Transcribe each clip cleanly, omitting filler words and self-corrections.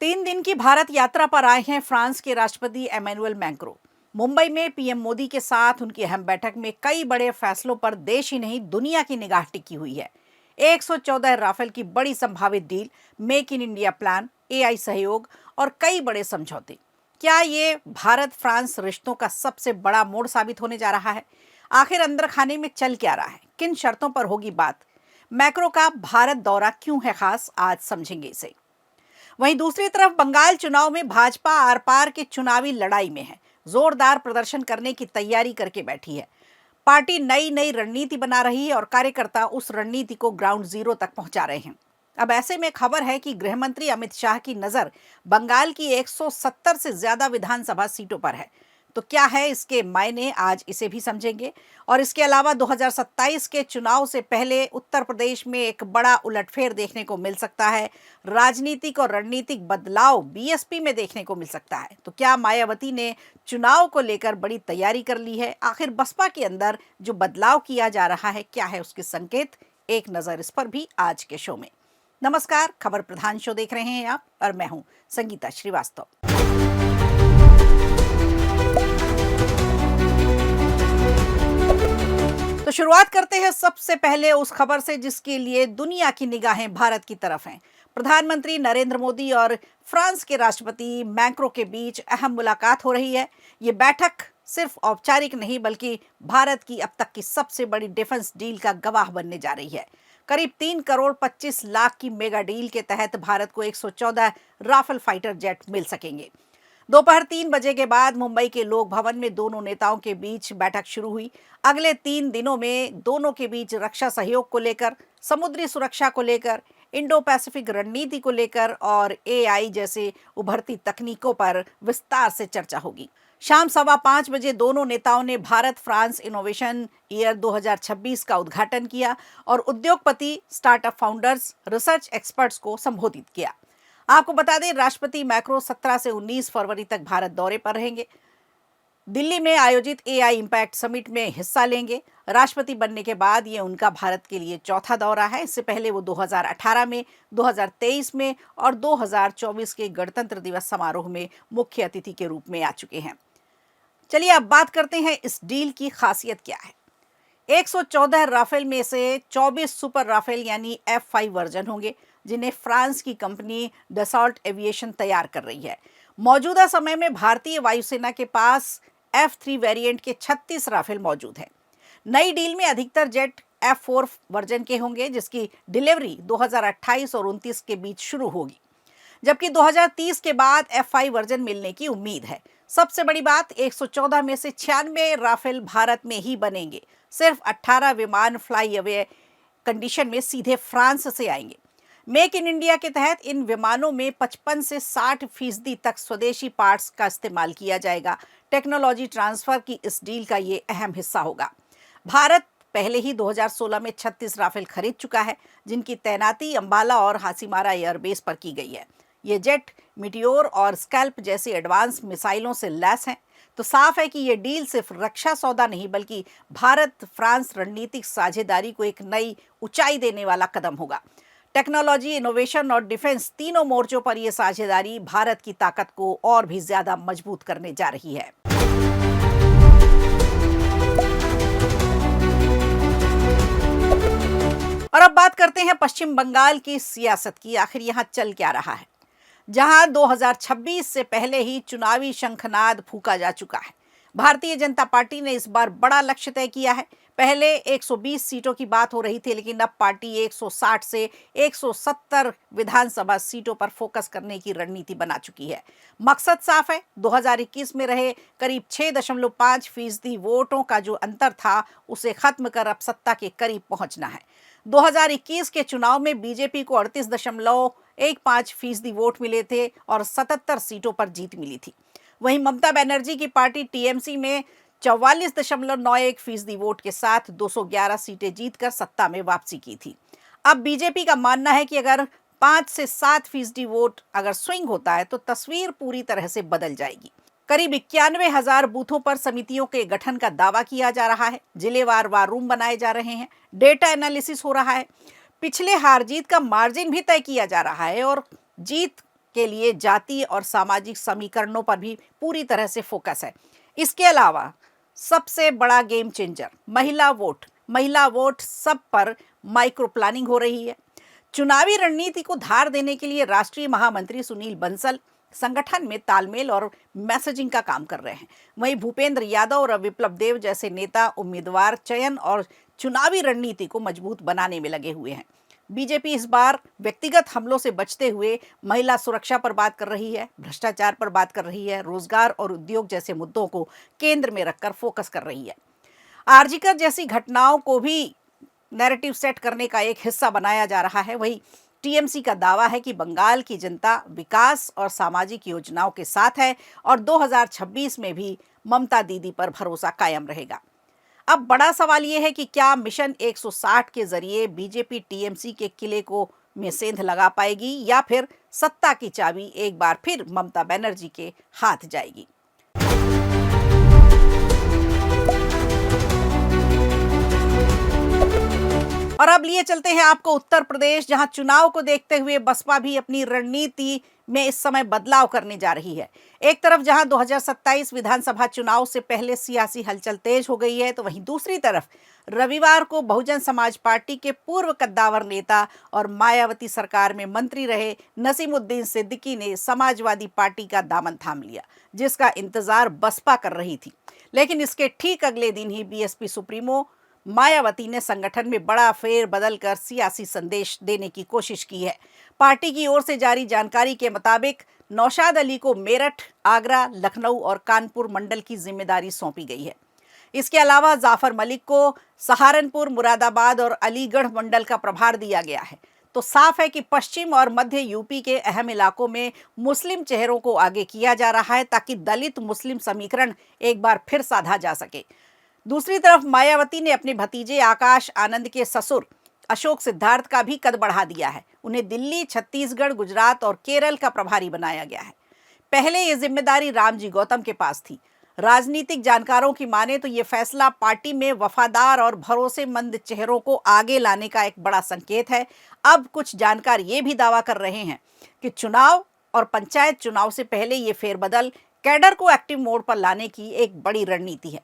3 दिन की भारत यात्रा पर आए हैं फ्रांस के राष्ट्रपति एमेनुअल मैक्रों। मुंबई में पीएम मोदी के साथ उनकी अहम बैठक में कई बड़े फैसलों पर देश ही नहीं दुनिया की निगाह टिकी हुई है। 114 राफेल की बड़ी संभावित deal, make in India plan, AI सहयोग और कई बड़े समझौते। क्या ये भारत फ्रांस रिश्तों का सबसे बड़ा मोड़ साबित होने जा रहा है? आखिर अंदर खाने में चल क्या रहा है, किन शर्तों पर होगी बात? मैक्रो का भारत दौरा क्यों है खास, आज समझेंगे इसे। वहीं दूसरी तरफ बंगाल चुनाव में भाजपा आर पार की चुनावी लड़ाई में है। जोरदार प्रदर्शन करने की तैयारी करके बैठी है। पार्टी नई नई रणनीति बना रही है और कार्यकर्ता उस रणनीति को ग्राउंड जीरो तक पहुंचा रहे हैं। अब ऐसे में खबर है कि गृह मंत्री अमित शाह की नजर बंगाल की 170 से ज्यादा विधानसभा सीटों पर है। तो क्या है इसके मायने, आज इसे भी समझेंगे। और इसके अलावा 2027 के चुनाव से पहले उत्तर प्रदेश में एक बड़ा उलटफेर देखने को मिल सकता है। राजनीतिक और रणनीतिक बदलाव बीएसपी में देखने को मिल सकता है। तो क्या मायावती ने चुनाव को लेकर बड़ी तैयारी कर ली है? आखिर बसपा के अंदर जो बदलाव किया जा रहा है, क्या है उसके संकेत? एक नजर इस पर भी आज के शो में। नमस्कार, खबर प्रधान शो देख रहे हैं आप और मैं हूं संगीता श्रीवास्तव। तो शुरुआत करते हैं सबसे पहले उस खबर से जिसके लिए दुनिया की निगाहें भारत की तरफ हैं। प्रधानमंत्री नरेंद्र मोदी और फ्रांस के राष्ट्रपति मैक्रों के बीच अहम मुलाकात हो रही है। ये बैठक सिर्फ औपचारिक नहीं बल्कि भारत की अब तक की सबसे बड़ी डिफेंस डील का गवाह बनने जा रही है। करीब 3 करोड़ 25 लाख की मेगा डील के तहत भारत को 114 राफेल फाइटर जेट मिल सकेंगे। दोपहर 3 बजे के बाद मुंबई के लोक भवन में दोनों नेताओं के बीच बैठक शुरू हुई। अगले 3 दिनों में दोनों के बीच रक्षा सहयोग को लेकर, समुद्री सुरक्षा को लेकर, इंडो पैसिफिक रणनीति को लेकर और एआई जैसे उभरती तकनीकों पर विस्तार से चर्चा होगी। शाम 5:15 बजे दोनों नेताओं ने भारत फ्रांस इनोवेशन ईयर 2026 का उद्घाटन किया और उद्योगपति, स्टार्टअप फाउंडर्स, रिसर्च एक्सपर्ट्स को संबोधित किया। आपको बता दें, राष्ट्रपति मैक्रो 17 से 19 फरवरी तक भारत दौरे पर रहेंगे। दिल्ली में आयोजित एआई इंपैक्ट समिट में हिस्सा लेंगे। राष्ट्रपति बनने के बाद ये उनका भारत के लिए चौथा दौरा है। इससे पहले वो 2018 में, 2023 में और 2024 के गणतंत्र दिवस समारोह में मुख्य अतिथि के रूप में आ चुके हैं। चलिए अब बात करते हैं इस डील की खासियत क्या है। 114 राफेल में से 24 सुपर राफेल यानी F5 वर्जन होंगे, जिन्हें फ्रांस की कंपनी डसॉल्ट एविएशन तैयार कर रही है। मौजूदा समय में भारतीय वायुसेना के पास F3 वेरिएंट के 36 राफेल मौजूद हैं। नई डील में अधिकतर जेट F4 वर्जन के होंगे, जिसकी डिलीवरी 2028 और 29 के बीच शुरू होगी, जबकि 2030 के बाद F5 वर्जन मिलने की उम्मीद है। सबसे बड़ी बात, 114 में से 96 राफेल भारत में ही बनेंगे। सिर्फ 18 विमान फ्लाई अवे कंडीशन में सीधे फ्रांस से आएंगे। मेक इन इंडिया के तहत इन विमानों में 55 से 60% तक स्वदेशी पार्ट्स का इस्तेमाल किया जाएगा। टेक्नोलॉजी ट्रांसफर की इस डील का ये अहम हिस्सा होगा। भारत पहले ही 2016 में 36 राफेल खरीद चुका है, जिनकी तैनाती अंबाला और हासीमारा एयरबेस पर की गई है। ये जेट मिटियोर और स्कैल्प जैसी एडवांस मिसाइलों से लैस हैं। तो साफ है कि ये डील सिर्फ रक्षा सौदा नहीं बल्कि भारत फ्रांस रणनीतिक साझेदारी को एक नई ऊंचाई देने वाला कदम होगा। टेक्नोलॉजी, इनोवेशन और डिफेंस, तीनों मोर्चों पर यह साझेदारी भारत की ताकत को और भी ज्यादा मजबूत करने जा रही है। और अब बात करते हैं पश्चिम बंगाल की सियासत की। आखिर यहां चल क्या रहा है, जहां 2026 से पहले ही चुनावी शंखनाद फूंका जा चुका है। भारतीय जनता पार्टी ने इस बार बड़ा लक्ष्य तय किया है। पहले 120 सीटों की बात हो रही थी, लेकिन अब पार्टी 160 से 170 विधानसभा सीटों पर फोकस करने की रणनीति बना चुकी है। मकसद साफ है, 2021 में रहे करीब 6.5% वोटों का जो अंतर था, उसे खत्म कर अब सत्ता के करीब पहुंचना है। 2021 के चुनाव में बीजेपी को 38.15% वोट मिले थे और 77 सीटों पर जीत मिली थी। वहीं ममता बनर्जी की पार्टी टीएमसी में 44.91% वोट के साथ 211 सीटें जीतकर सत्ता में वापसी की थी। अब बीजेपी का मानना है कि अगर 5 से 7% वोट अगर स्विंग होता है तो तस्वीर पूरी तरह से बदल जाएगी। करीब 91,000 बूथों पर समितियों के गठन का दावा किया जा रहा है। जिलेवार वार रूम बनाए जा रहे हैं, डेटा एनालिसिस हो रहा है, पिछले हार जीत का मार्जिन भी तय किया जा रहा है और जीत के लिए जाति और सामाजिक समीकरणों पर भी पूरी तरह से फोकस है। इसके अलावा सबसे बड़ा गेम चेंजर महिला वोट सब पर माइक्रो प्लानिंग हो रही है। चुनावी रणनीति को धार देने के लिए राष्ट्रीय महामंत्री सुनील बंसल संगठन में तालमेल और मैसेजिंग का काम कर रहे हैं। वहीं भूपेंद्र यादव और विप्लव देव जैसे नेता उम्मीदवार चयन और चुनावी रणनीति को मजबूत बनाने में लगे हुए हैं। बीजेपी इस बार व्यक्तिगत हमलों से बचते हुए महिला सुरक्षा पर बात कर रही है, भ्रष्टाचार पर बात कर रही है, रोजगार और उद्योग जैसे मुद्दों को केंद्र में रखकर फोकस कर रही है। आरजीकर जैसी घटनाओं को भी नैरेटिव सेट करने का एक हिस्सा बनाया जा रहा है। वहीं टीएमसी का दावा है कि बंगाल की जनता विकास और सामाजिक योजनाओं के साथ है और 2026 में भी ममता दीदी पर भरोसा कायम रहेगा। अब बड़ा सवाल ये है कि क्या मिशन 160 के जरिए बीजेपी टीएमसी के किले को में सेंध लगा पाएगी या फिर सत्ता की चाबी एक बार फिर ममता बनर्जी के हाथ जाएगी। और अब लिए चलते हैं आपको उत्तर प्रदेश, जहां चुनाव को देखते हुए बसपा भी अपनी रणनीति में इस समय बदलाव करने जा रही है। एक तरफ जहां 2027 विधानसभा चुनाव से पहले सियासी हलचल तेज हो गई है, तो वहीं दूसरी तरफ रविवार को बहुजन समाज पार्टी के पूर्व कद्दावर नेता और मायावती सरकार में मंत्री रहे नसीमुद्दीन सिद्दीकी ने समाजवादी पार्टी का दामन थाम लिया, जिसका इंतजार बसपा कर रही थी। लेकिन इसके ठीक अगले दिन ही बीएसपी सुप्रीमो मायावती ने संगठन में बड़ा फेरबदल कर सियासी संदेश देने की कोशिश की है। पार्टी की ओर से जारी जानकारी के मुताबिक नौशाद अली को मेरठ, आगरा, लखनऊ और कानपुर मंडल की जिम्मेदारी सौंपी गई है। इसके अलावा जाफर मलिक को सहारनपुर, मुरादाबाद और अलीगढ़ मंडल का प्रभार दिया गया है। तो साफ है कि पश्चिम और मध्य यूपी के अहम इलाकों में मुस्लिम चेहरों को आगे किया जा रहा है ताकि दलित मुस्लिम समीकरण एक बार फिर साधा जा सके। दूसरी तरफ मायावती ने अपने भतीजे आकाश आनंद के ससुर अशोक सिद्धार्थ का भी कद बढ़ा दिया है। उन्हें दिल्ली, छत्तीसगढ़, गुजरात और केरल का प्रभारी बनाया गया है। पहले ये जिम्मेदारी रामजी गौतम के पास थी। राजनीतिक जानकारों की माने तो ये फैसला पार्टी में वफादार और भरोसेमंद चेहरों को आगे लाने का एक बड़ा संकेत है। अब कुछ जानकार ये भी दावा कर रहे हैं कि चुनाव और पंचायत चुनाव से पहले ये फेरबदल कैडर को एक्टिव मोड पर लाने की एक बड़ी रणनीति है।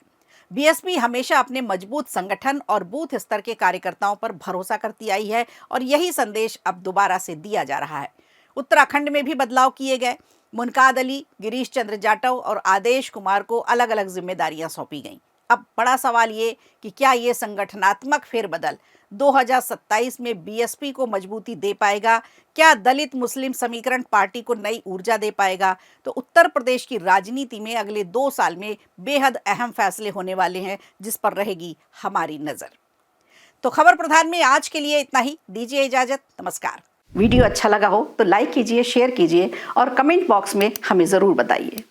बीएसपी हमेशा अपने मजबूत संगठन और बूथ स्तर के कार्यकर्ताओं पर भरोसा करती आई है और यही संदेश अब दोबारा से दिया जा रहा है। उत्तराखंड में भी बदलाव किए गए। मुनकाद अली, गिरीश चंद्र जाटव और आदेश कुमार को अलग अलग जिम्मेदारियां सौंपी गईं। अब बड़ा सवाल ये कि क्या ये संगठनात्मक फेरबदल 2027 में बीएसपी को मजबूती दे पाएगा? क्या दलित मुस्लिम समीकरण पार्टी को नई ऊर्जा दे पाएगा? तो उत्तर प्रदेश की राजनीति में अगले 2 साल में बेहद अहम फैसले होने वाले हैं, जिस पर रहेगी हमारी नजर। तो खबर प्रधान में आज के लिए इतना ही। दीजिए इजाजत। नमस्कार। वीडियो अच्छा लगा हो तो लाइक कीजिए, शेयर कीजिए और कमेंट बॉक्स में हमें जरूर बताइए।